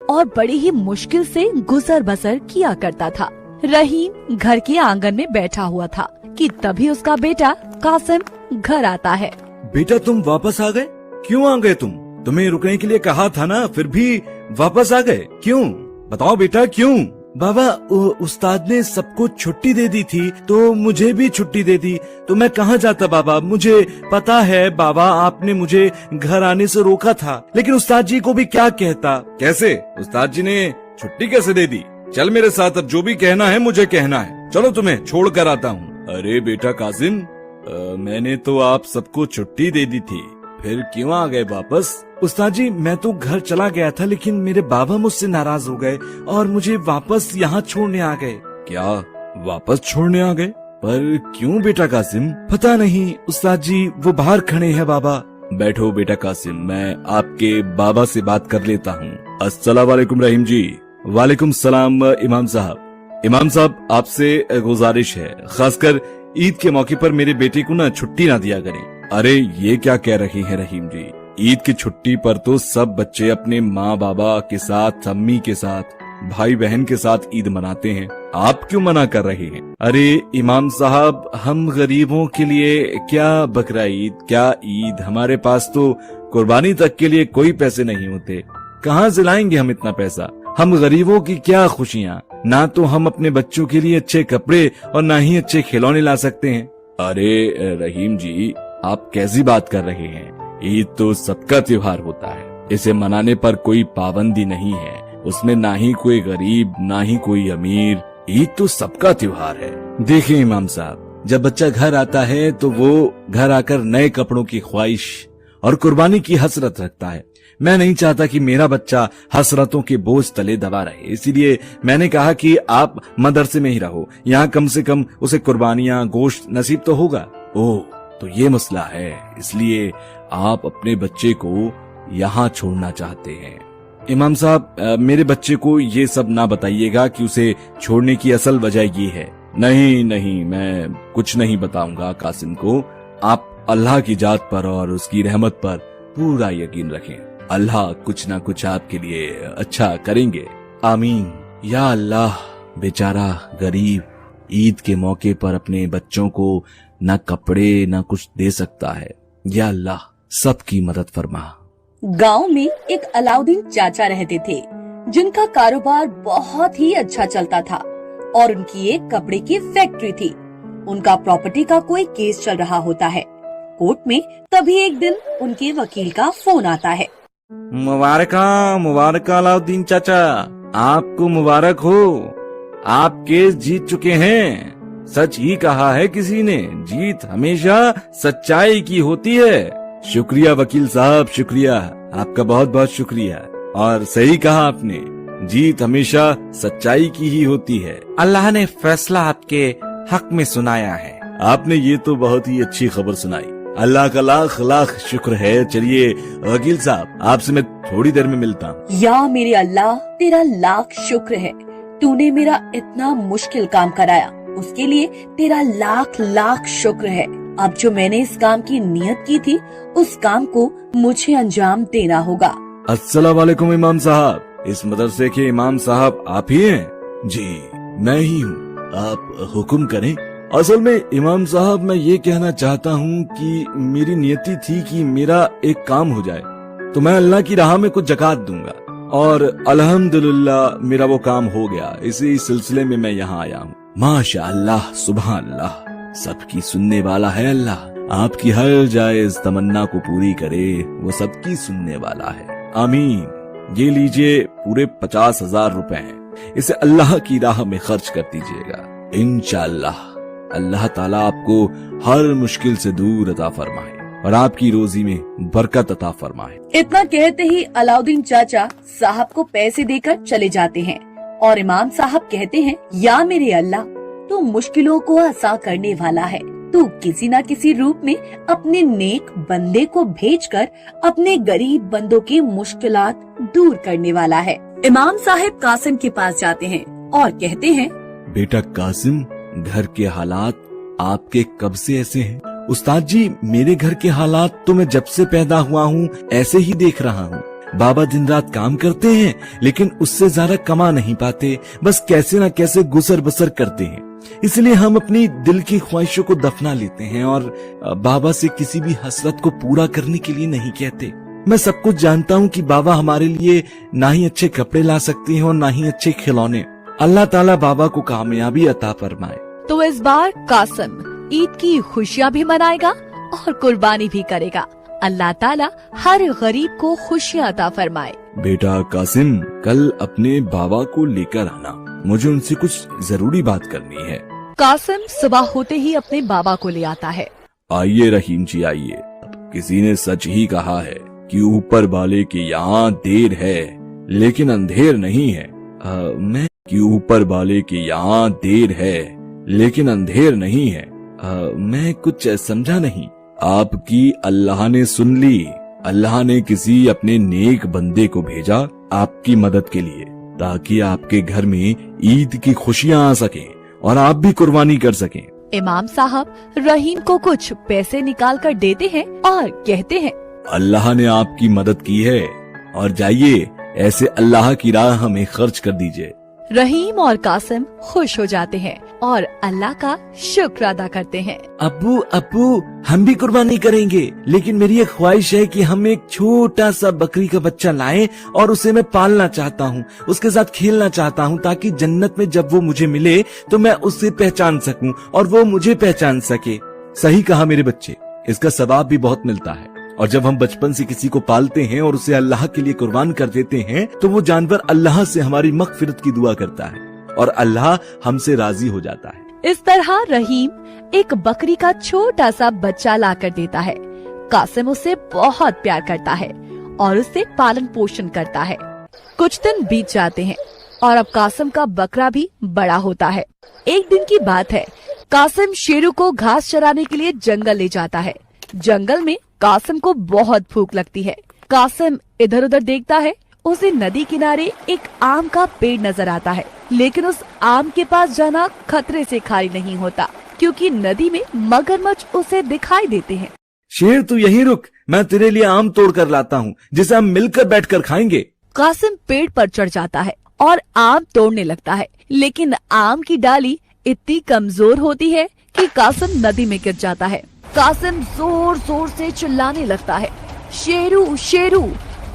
और बड़ी ही मुश्किल से गुजर बसर किया करता था। रहीम घर के आंगन में बैठा हुआ था कि तभी उसका बेटा कासिम घर आता है। बेटा तुम वापस आ गए? क्यों आ गए तुम? तुम्हें रुकने के लिए कहा था ना, फिर भी वापस आ गए क्यों? बताओ बेटा क्यों? बाबा उस्ताद ने सबको छुट्टी दे दी थी तो मुझे भी छुट्टी दे दी, तो मैं कहाँ जाता बाबा? मुझे पता है बाबा, आपने मुझे घर आने से रोका था, लेकिन उस्ताद जी को भी क्या कहता? कैसे? उस्ताद जी ने छुट्टी कैसे दे दी? चल मेरे साथ, अब जो भी कहना है मुझे कहना है। चलो तुम्हें छोड़ कर आता हूँ। अरे बेटा कासिम, मैंने तो आप सबको छुट्टी दे दी थी, फिर क्यों आ गए वापस? उस्ताद जी मैं तो घर चला गया था, लेकिन मेरे बाबा मुझसे नाराज हो गए और मुझे वापस यहाँ छोड़ने आ गए। क्या वापस छोड़ने आ गए? पर क्यों बेटा कासिम? पता नहीं उस्ताद जी, वो बाहर खड़े हैं बाबा। बैठो बेटा कासिम, मैं आपके बाबा से बात कर लेता हूँ। अस्सलाम वालेकुम रहीम जी। वालेकुम सलाम इमाम साहब। इमाम साहब आपसे गुजारिश है, खासकर ईद के मौके पर मेरे बेटे को ना छुट्टी ना दिया करें। अरे ये क्या कह रही हैं रहीम जी? ईद की छुट्टी पर तो सब बच्चे अपने माँ बाबा के साथ, अम्मी के साथ, भाई बहन के साथ ईद मनाते हैं, आप क्यों मना कर रहे हैं? अरे इमाम साहब, हम गरीबों के लिए क्या बकरा ईद, क्या ईद, हमारे पास तो कुर्बानी तक के लिए कोई पैसे नहीं होते, कहाँ से लाएंगे हम इतना पैसा? हम गरीबों की क्या खुशियाँ, ना तो हम अपने बच्चों के लिए अच्छे कपड़े और ना ही अच्छे खिलौने ला सकते हैं। अरे रहीम जी, आप कैसी बात कर रहे हैं? ईद तो सबका त्योहार होता है, इसे मनाने पर कोई पाबंदी नहीं है, उसमें ना ही कोई गरीब ना ही कोई अमीर, ईद तो सबका त्योहार है। देखिए इमाम साहब, जब बच्चा घर आता है तो वो घर आकर नए कपड़ों की ख्वाहिश और कुर्बानी की हसरत रखता है। मैं नहीं चाहता कि मेरा बच्चा हसरतों के बोझ तले दबा रहे, इसीलिए मैंने कहा कि आप मदरसे में ही रहो, यहाँ कम से कम उसे कुर्बानियाँ, गोश्त नसीब तो होगा। ओह, तो ये मसला है, इसलिए आप अपने बच्चे को यहाँ छोड़ना चाहते हैं। इमाम साहब, मेरे बच्चे को ये सब ना बताइएगा कि उसे छोड़ने की असल वजह ये है। नहीं नहीं, मैं कुछ नहीं बताऊंगा कासिम को। आप अल्लाह की जात पर और उसकी रहमत पर पूरा यकीन रखें, अल्लाह कुछ ना कुछ आपके लिए अच्छा करेंगे। आमीन या अल्लाह। बेचारा गरीब ईद के मौके पर अपने बच्चों को न कपड़े न कुछ दे सकता है, या अल्लाह सबकी मदद फरमा। गांव में एक अलाउद्दीन चाचा रहते थे, जिनका कारोबार बहुत ही अच्छा चलता था और उनकी एक कपड़े की फैक्ट्री थी। उनका प्रॉपर्टी का कोई केस चल रहा होता है कोर्ट में, तभी एक दिन उनके वकील का फोन आता है। मुबारक अलाउद्दीन चाचा, आपको मुबारक हो, आप केस जीत चुके हैं। सच ही कहा है किसी ने, जीत हमेशा सच्चाई की होती है। शुक्रिया वकील साहब, शुक्रिया, आपका बहुत बहुत शुक्रिया। और सही कहा आपने, जीत हमेशा सच्चाई की ही होती है। अल्लाह ने फैसला आपके हक में सुनाया है। आपने ये तो बहुत ही अच्छी खबर सुनाई, अल्लाह का लाख लाख शुक्र है। चलिए वकील साहब, आपसे मैं थोड़ी देर में मिलता हूँ। या मेरे अल्लाह, तेरा लाख शुक्र है, तूने मेरा इतना मुश्किल काम कराया, उसके लिए तेरा लाख लाख शुक्र है। अब जो मैंने इस काम की नियत की थी, उस काम को मुझे अंजाम देना होगा। अस्सलाम वालेकुम इमाम साहब, इस मदरसे के इमाम साहब आप ही हैं? जी मैं ही हूँ, आप हुक्म करें। असल में इमाम साहब, मैं ये कहना चाहता हूँ कि मेरी नियति थी कि मेरा एक काम हो जाए, तो मैं अल्लाह की राह में कुछ ज़कात दूंगा, और अल्हम्दुलिल्लाह मेरा वो काम हो गया। इसी सिलसिले में मैं यहाँ आया हूँ। माशा अल्लाह, सुभान अल्लाह, सबकी सुनने वाला है अल्लाह। आपकी हर जायज तमन्ना को पूरी करे, वो सबकी सुनने वाला है। आमीन। ये लीजिए, पूरे 50,000 रुपए हैं, इसे अल्लाह की राह में खर्च कर दीजिएगा। इंशाअल्लाह अल्लाह ताला आपको हर मुश्किल से दूर अता फरमाए और आपकी रोजी में बरकत अता फरमाए। इतना कहते ही अलाउद्दीन चाचा साहब को पैसे देकर चले जाते हैं और इमाम साहब कहते हैं, या मेरे अल्लाह, तू मुश्किलों को आसान करने वाला है, तू किसी न किसी रूप में अपने नेक बंदे को भेजकर अपने गरीब बंदों की मुश्किलात दूर करने वाला है। इमाम साहब कासिम के पास जाते हैं और कहते हैं, बेटा कासिम, घर के हालात आपके कब से ऐसे हैं? उस्ताद जी, मेरे घर के हालात तो मैं जब से पैदा हुआ हूँ ऐसे ही देख रहा हूँ। बाबा दिन रात काम करते हैं लेकिन उससे ज्यादा कमा नहीं पाते, बस कैसे ना कैसे गुजर बसर करते हैं। इसलिए हम अपनी दिल की ख्वाहिशों को दफना लेते हैं और बाबा से किसी भी हसरत को पूरा करने के लिए नहीं कहते। मैं सब कुछ जानता हूँ कि बाबा हमारे लिए ना ही अच्छे कपड़े ला सकते हैं और ना ही अच्छे खिलौने। अल्लाह ताला बाबा को कामयाबी अता फरमाए। तो इस बार कासिम ईद की खुशियाँ भी मनाएगा और कुर्बानी भी करेगा। अल्लाह ताला हर गरीब को खुशियाँ अता फरमाए। बेटा कासिम, कल अपने बाबा को लेकर आना, मुझे उनसे कुछ जरूरी बात करनी है। कासिम सुबह होते ही अपने बाबा को ले आता है। आइए रहीम जी आइए। किसी ने सच ही कहा है कि ऊपर वाले के यहाँ देर है लेकिन अंधेर नहीं है। ऊपर वाले के यहाँ देर है लेकिन अंधेर नहीं है। मैं कुछ समझा नहीं। आपकी अल्लाह ने सुन ली। अल्लाह ने किसी अपने नेक बंदे को भेजा आपकी मदद के लिए, ताकि आपके घर में ईद की खुशियाँ आ सकें और आप भी कुर्बानी कर सकें। इमाम साहब रहीम को कुछ पैसे निकाल कर देते हैं और कहते हैं, अल्लाह ने आपकी मदद की है और जाइए ऐसे अल्लाह की राह में खर्च कर दीजिए। रहीम और कासिम खुश हो जाते हैं और अल्लाह का शुक्र अदा करते हैं। अब्बू हम भी कुर्बानी करेंगे, लेकिन मेरी एक ख्वाहिश है कि हम एक छोटा सा बकरी का बच्चा लाएं और उसे मैं पालना चाहता हूँ, उसके साथ खेलना चाहता हूँ, ताकि जन्नत में जब वो मुझे मिले तो मैं उससे पहचान सकूं और वो मुझे पहचान सके। सही कहा मेरे बच्चे, इसका सवाब भी बहुत मिलता है। और जब हम बचपन से किसी को पालते हैं और उसे अल्लाह के लिए कुर्बान कर देते हैं तो वो जानवर अल्लाह से हमारी मगफिरत की दुआ करता है और अल्लाह हमसे राजी हो जाता है। इस तरह रहीम एक बकरी का छोटा सा बच्चा ला कर देता है। कासिम उसे बहुत प्यार करता है और उससे पालन पोषण करता है। कुछ दिन बीत जाते हैं और अब कासिम का बकरा भी बड़ा होता है। एक दिन की बात है, कासिम शेरू को घास चराने के लिए जंगल ले जाता है। जंगल में कासिम को बहुत भूख लगती है। कासिम इधर उधर देखता है, उसे नदी किनारे एक आम का पेड़ नजर आता है, लेकिन उस आम के पास जाना खतरे से खाली नहीं होता, क्योंकि नदी में मगरमच्छ उसे दिखाई देते हैं। शेर तू यहीं रुक, मैं तेरे लिए आम तोड़ कर लाता हूँ जिसे हम मिलकर बैठकर खाएंगे। कासिम पेड़ पर चढ़ जाता है और आम तोड़ने लगता है, लेकिन आम की डाली इतनी कमजोर होती है कि कासिम नदी में गिर जाता है। कासिम जोर जोर से चिल्लाने लगता है, शेरू शेरू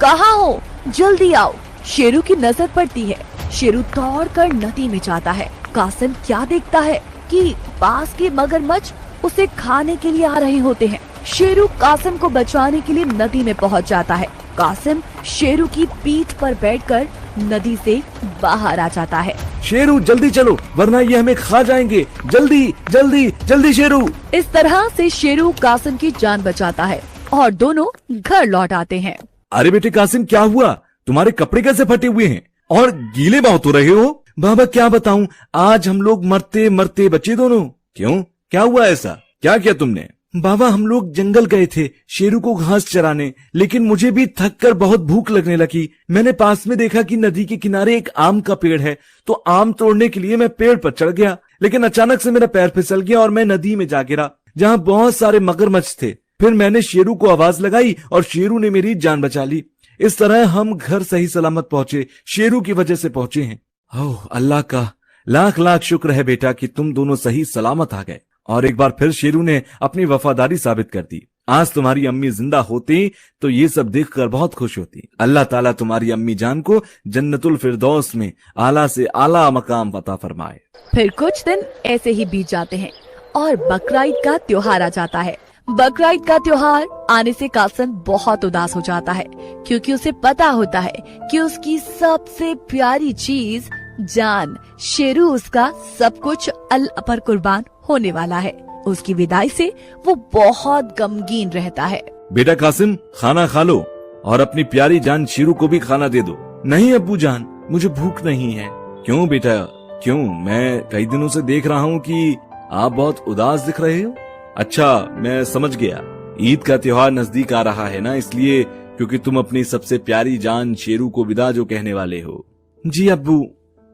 कहाँ हो, जल्दी आओ। शेरू की नजर पड़ती है। शेरू दौड़कर नदी में जाता है। कासिम क्या देखता है कि पास के मगरमच्छ उसे खाने के लिए आ रहे होते हैं। शेरू कासिम को बचाने के लिए नदी में पहुंच जाता है। कासिम शेरू की पीठ पर बैठकर नदी से बाहर आ जाता है। शेरू जल्दी चलो वरना ये हमें खा जाएंगे, जल्दी जल्दी जल्दी शेरू। इस तरह से शेरू कासिम की जान बचाता है और दोनों घर लौट आते हैं। अरे बेटे कासिम क्या हुआ, तुम्हारे कपड़े कैसे फटे हुए हैं और गीले बहुत हो रहे हो? बाबा क्या बताऊं, आज हम लोग मरते मरते बचे दोनों। क्यों, क्या हुआ ऐसा, क्या किया तुमने? बाबा हम लोग जंगल गए थे शेरू को घास चराने, लेकिन मुझे भी थक कर बहुत भूख लगने लगी। मैंने पास में देखा कि नदी के किनारे एक आम का पेड़ है, तो आम तोड़ने के लिए मैं पेड़ पर चढ़ गया, लेकिन अचानक से मेरा पैर फिसल गया और मैं नदी में जा गिरा जहाँ बहुत सारे मगरमच्छ थे। फिर मैंने शेरू को आवाज लगाई और शेरू ने मेरी जान बचा ली। इस तरह हम घर सही सलामत पहुंचे, शेरू की वजह से पहुंचे हैं। ओह अल्लाह का लाख लाख शुक्र है बेटा कि तुम दोनों सही सलामत आ गए। और एक बार फिर शेरू ने अपनी वफादारी साबित कर दी। आज तुम्हारी अम्मी जिंदा होती तो ये सब देखकर बहुत खुश होती। अल्लाह ताला तुम्हारी अम्मी जान को जन्नतुल फिरदौस में आला से आला मकाम अता फरमाए। फिर कुछ दिन ऐसे ही बीत जाते हैं और बकरीद का त्योहार आ जाता है। बकरीद का त्योहार आने से कासिम बहुत उदास हो जाता है, क्योंकि उसे पता होता है कि उसकी सबसे प्यारी चीज जान शेरू उसका सब कुछ अल्लाह पर कुर्बान होने वाला है। उसकी विदाई से वो बहुत गमगीन रहता है। बेटा कासिम खाना खा लो और अपनी प्यारी जान शेरू को भी खाना दे दो। नहीं अब्बू जान मुझे भूख नहीं है। क्यों बेटा क्यों? मैं कई दिनों से देख रहा हूँ कि आप बहुत उदास दिख रहे हो। अच्छा मैं समझ गया, ईद का त्योहार नजदीक आ रहा है ना, इसलिए क्योंकि तुम अपनी सबसे प्यारी जान शेरू को विदा जो कहने वाले हो। जी अब्बू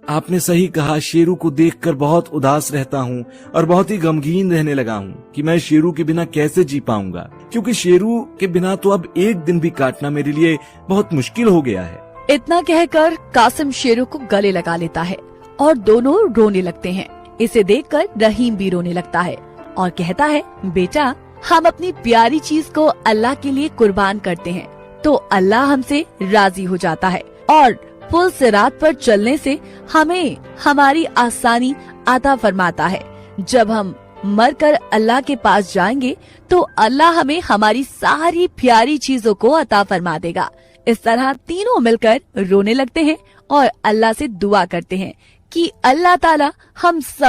आपने सही कहा, शेरू को देखकर बहुत उदास रहता हूँ और बहुत ही गमगीन रहने लगा हूँ कि मैं शेरू के बिना कैसे जी पाऊंगा, क्योंकि शेरू के बिना तो अब एक दिन भी काटना मेरे लिए बहुत मुश्किल हो गया है। इतना कहकर कासिम शेरू को गले लगा लेता है और दोनों रोने लगते हैं। इसे देखकर रहीम भी रोने लगता है और कहता है, बेटा, हम अपनी प्यारी चीज को अल्लाह के लिए कुर्बान करते हैं तो अल्लाह हमसे राजी हो जाता है और पुल सिरात पर चलने से हमें हमारी आसानी अता फरमाता है। जब हम मरकर अल्लाह के पास जाएंगे तो अल्लाह हमें हमारी सारी प्यारी चीजों को अता फरमा देगा। इस तरह तीनों मिलकर रोने लगते हैं और अल्लाह से दुआ करते हैं कि अल्लाह ताला हम सब